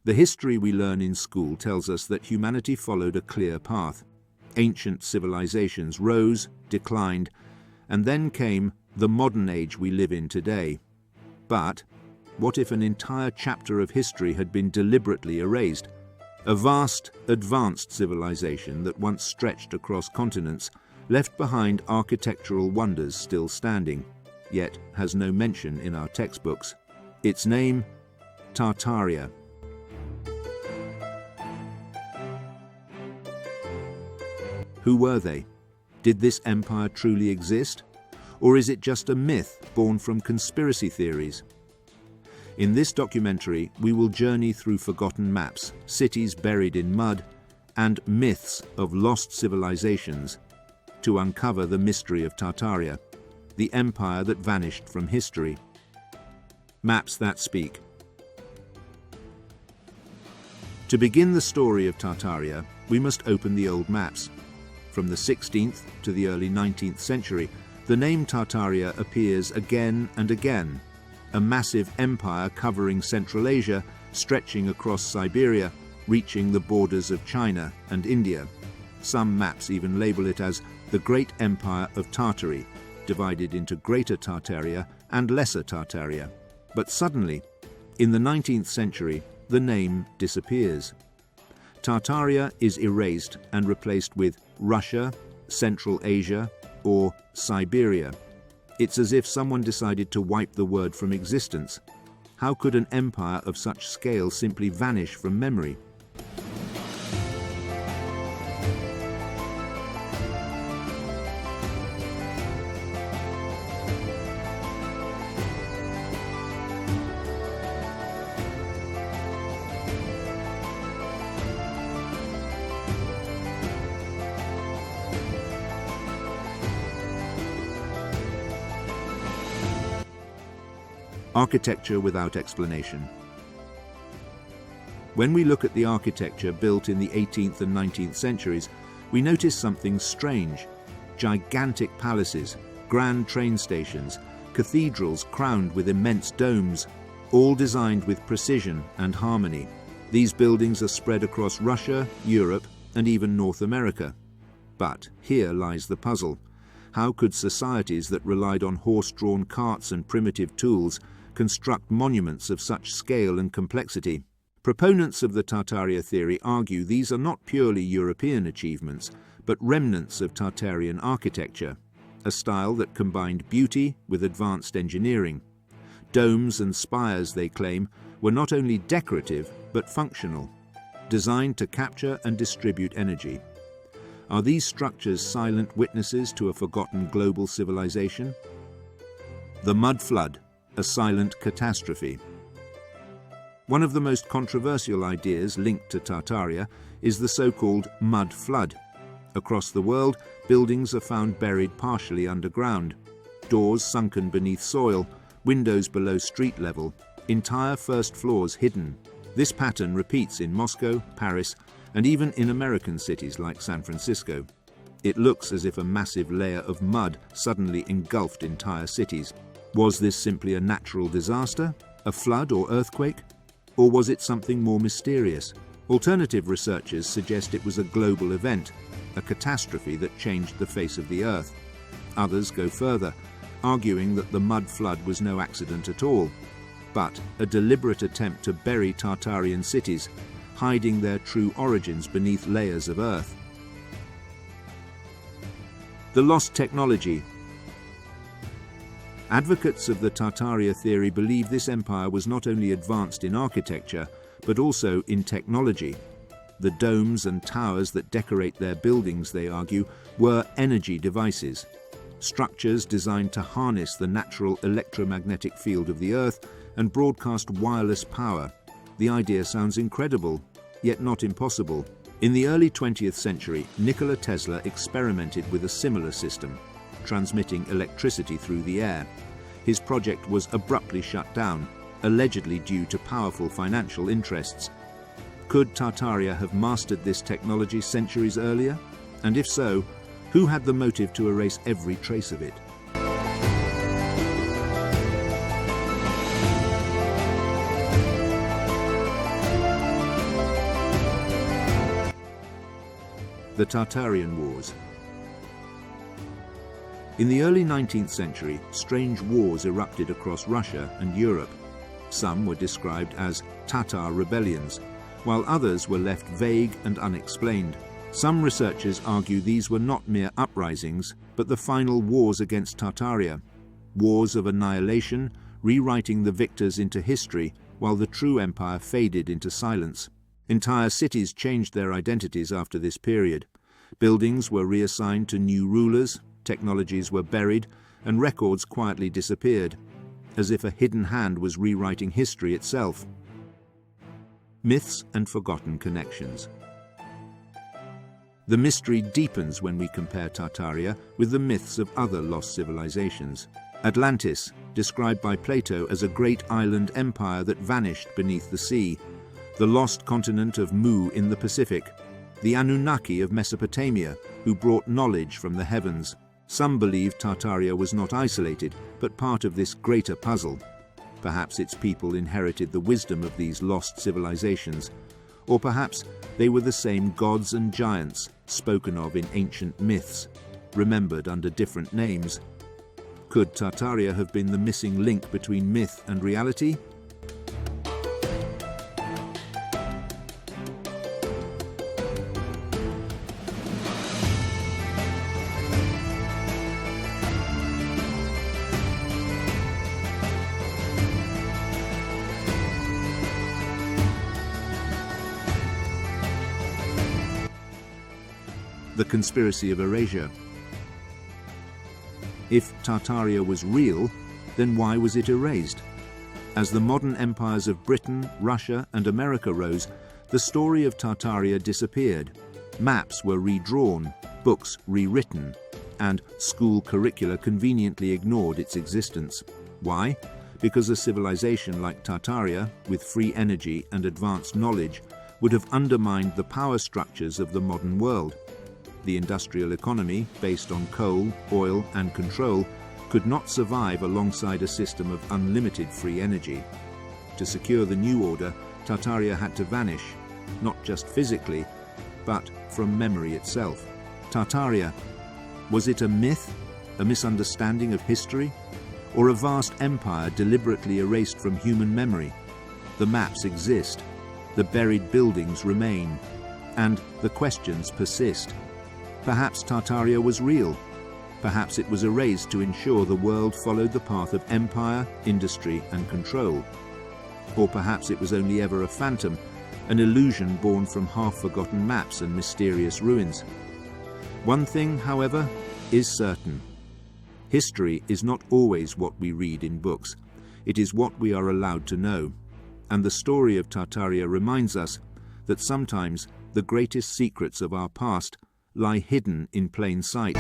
The history we learn in school tells us that humanity followed a clear path. Ancient civilizations rose, declined, and then came the modern age we live in today. But what if an entire chapter of history had been deliberately erased? A vast, advanced civilization that once stretched across continents left behind architectural wonders still standing, yet has no mention in our textbooks. Its name, Tartaria. Who were they? Did this empire truly exist? Or is it just a myth born from conspiracy theories? In this documentary, we will journey through forgotten maps, cities buried in mud, and myths of lost civilizations to uncover the mystery of Tartaria, the empire that vanished from history. Maps that speak. To begin the story of Tartaria, we must open the old maps. From the 16th to the early 19th century, the name Tartaria appears again and again, a massive empire covering Central Asia, stretching across Siberia, reaching the borders of China and India. Some maps even label it as the Great Empire of Tartary, divided into Greater Tartaria and Lesser Tartaria. But suddenly, in the 19th century, the name disappears. Tartaria is erased and replaced with Russia, Central Asia, or Siberia. It's as if someone decided to wipe the word from existence. How could an empire of such scale simply vanish from memory? Architecture without explanation. When we look at the architecture built in the 18th and 19th centuries, we notice something strange. Gigantic palaces, grand train stations, cathedrals crowned with immense domes, all designed with precision and harmony. These buildings are spread across Russia, Europe, and even North America. But here lies the puzzle. How could societies that relied on horse-drawn carts and primitive tools construct monuments of such scale and complexity? Proponents of the Tartaria theory argue these are not purely European achievements, but remnants of Tartarian architecture, a style that combined beauty with advanced engineering. Domes and spires, they claim, were not only decorative, but functional, designed to capture and distribute energy. Are these structures silent witnesses to a forgotten global civilization? The mud flood, a silent catastrophe. One of the most controversial ideas linked to Tartaria is the so-called mud flood. Across the world, buildings are found buried partially underground, doors sunken beneath soil, windows below street level, entire first floors hidden. This pattern repeats in Moscow, Paris, and even in American cities like San Francisco. It looks as if a massive layer of mud suddenly engulfed entire cities. Was this simply a natural disaster, a flood or earthquake? Or was it something more mysterious? Alternative researchers suggest it was a global event, a catastrophe that changed the face of the earth. Others go further, arguing that the mud flood was no accident at all, but a deliberate attempt to bury Tartarian cities, hiding their true origins beneath layers of earth. The lost technology. Advocates of the Tartaria theory believe this empire was not only advanced in architecture, but also in technology. The domes and towers that decorate their buildings, they argue, were energy devices, structures designed to harness the natural electromagnetic field of the Earth and broadcast wireless power. The idea sounds incredible, yet not impossible. In the early 20th century, Nikola Tesla experimented with a similar system, transmitting electricity through the air. His project was abruptly shut down, allegedly due to powerful financial interests. Could Tartaria have mastered this technology centuries earlier? And if so, who had the motive to erase every trace of it? The Tartarian Wars. In the early 19th century, strange wars erupted across Russia and Europe. Some were described as Tatar rebellions, while others were left vague and unexplained. Some researchers argue these were not mere uprisings, but the final wars against Tartaria, wars of annihilation, rewriting the victors into history, while the true empire faded into silence. Entire cities changed their identities after this period. Buildings were reassigned to new rulers, technologies were buried, and records quietly disappeared, as if a hidden hand was rewriting history itself. Myths and forgotten connections. The mystery deepens when we compare Tartaria with the myths of other lost civilizations. Atlantis, described by Plato as a great island empire that vanished beneath the sea, the lost continent of Mu in the Pacific, the Anunnaki of Mesopotamia, who brought knowledge from the heavens. Some believe Tartaria was not isolated, but part of this greater puzzle. Perhaps its people inherited the wisdom of these lost civilizations, or perhaps they were the same gods and giants spoken of in ancient myths, remembered under different names. Could Tartaria have been the missing link between myth and reality? The Conspiracy of Erasure. If Tartaria was real, then why was it erased? As the modern empires of Britain, Russia, and America rose, the story of Tartaria disappeared. Maps were redrawn, books rewritten, and school curricula conveniently ignored its existence. Why? Because a civilization like Tartaria, with free energy and advanced knowledge, would have undermined the power structures of the modern world. The industrial economy, based on coal, oil, and control, could not survive alongside a system of unlimited free energy. To secure the new order, Tartaria had to vanish, not just physically, but from memory itself. Tartaria, was it a myth, a misunderstanding of history, or a vast empire deliberately erased from human memory? The maps exist, the buried buildings remain, and the questions persist. Perhaps Tartaria was real. Perhaps it was erased to ensure the world followed the path of empire, industry, and control. Or perhaps it was only ever a phantom, an illusion born from half-forgotten maps and mysterious ruins. One thing, however, is certain. History is not always what we read in books. It is what we are allowed to know. And the story of Tartaria reminds us that sometimes the greatest secrets of our past lie hidden in plain sight.